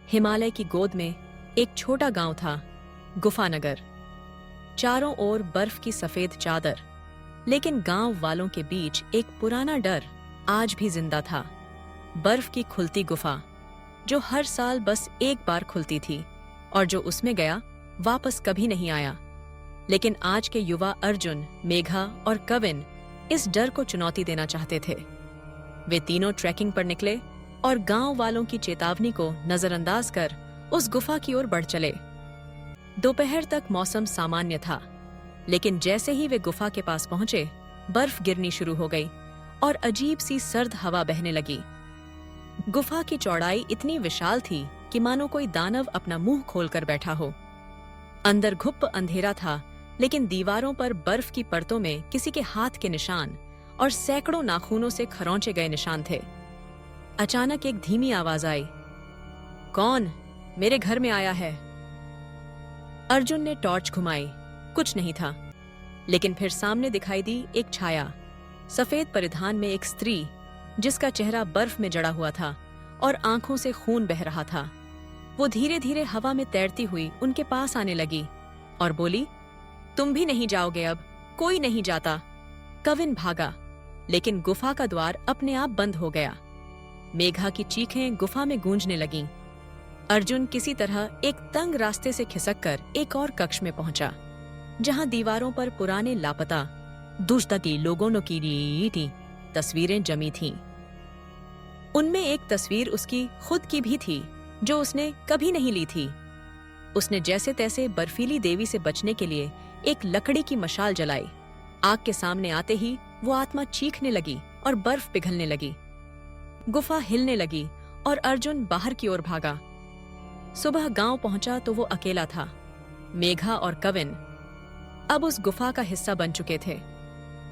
हिमालय की गोद में एक छोटा गांव था, गुफानगर। चारों ओर बर्फ की सफेद चादर, लेकिन गांव वालों के बीच एक पुराना डर आज भी जिंदा था। बर्फ की खुलती गुफा, जो हर साल बस एक बार खुलती थी और जो उसमें गया वापस कभी नहीं आया। लेकिन आज के युवा अर्जुन, मेघा और कविन इस डर को चुनौती देना चाहते थे। वे तीनों ट्रैकिंग पर निकले और गांव वालों की चेतावनी को नजरअंदाज कर उस गुफा की ओर बढ़ चले। दोपहर तक मौसम सामान्य था, लेकिन जैसे ही वे गुफा के पास पहुंचे, बर्फ गिरनी शुरू हो गई और अजीब सी सर्द हवा बहने लगी। गुफा की चौड़ाई इतनी विशाल थी कि मानो कोई दानव अपना मुंह खोलकर बैठा हो। अंदर घुप्प अंधेरा था, लेकिन दीवारों पर बर्फ की परतों में किसी के हाथ के निशान और सैकड़ों नाखूनों से खरोंचे गए निशान थे। अचानक एक धीमी आवाज आई, कौन मेरे घर में आया है? अर्जुन ने टॉर्च घुमाई, कुछ नहीं था। लेकिन फिर सामने दिखाई दी एक छाया, सफेद परिधान में एक स्त्री जिसका चेहरा बर्फ में जड़ा हुआ था और आंखों से खून बह रहा था। वो धीरे धीरे हवा में तैरती हुई उनके पास आने लगी और बोली, तुम भी नहीं जाओगे अब, कोई नहीं जाता। कविन भागा, लेकिन गुफा का द्वार अपने आप बंद हो गया। मेघा की चीखें गुफा में गूंजने लगीं। अर्जुन किसी तरह एक तंग रास्ते से खिसककर एक और कक्ष में पहुंचा, जहां दीवारों पर पुराने लापता दुश्तगी लोगों की तस्वीरें जमी थीं। उनमें एक तस्वीर उसकी खुद की भी थी, जो उसने कभी नहीं ली थी। उसने जैसे तैसे बर्फीली देवी से बचने के लिए एक लकड़ी की मशाल जलाई। आग के सामने आते ही वो आत्मा चीखने लगी और बर्फ पिघलने लगी। गुफा हिलने लगी और अर्जुन बाहर की ओर भागा। सुबह गांव पहुंचा तो वो अकेला था। मेघा और कविन अब उस गुफा का हिस्सा बन चुके थे।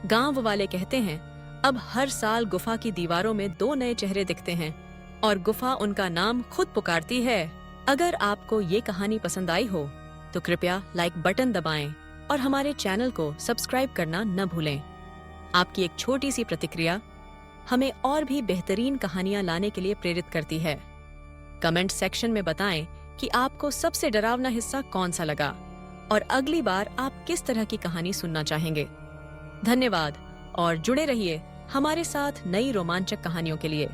गांव वाले कहते हैं, अब हर साल गुफा की दीवारों में 2 नए चेहरे दिखते हैं और गुफा उनका नाम खुद पुकारती है। अगर आपको ये कहानी पसंद आई हो तो कृपया लाइक बटन दबाएं और हमारे चैनल को सब्सक्राइब करना न भूलें। आपकी एक छोटी सी प्रतिक्रिया हमें और भी बेहतरीन कहानियां लाने के लिए प्रेरित करती है। कमेंट सेक्शन में बताएं कि आपको सबसे डरावना हिस्सा कौन सा लगा और अगली बार आप किस तरह की कहानी सुनना चाहेंगे। धन्यवाद और जुड़े रहिए हमारे साथ नई रोमांचक कहानियों के लिए।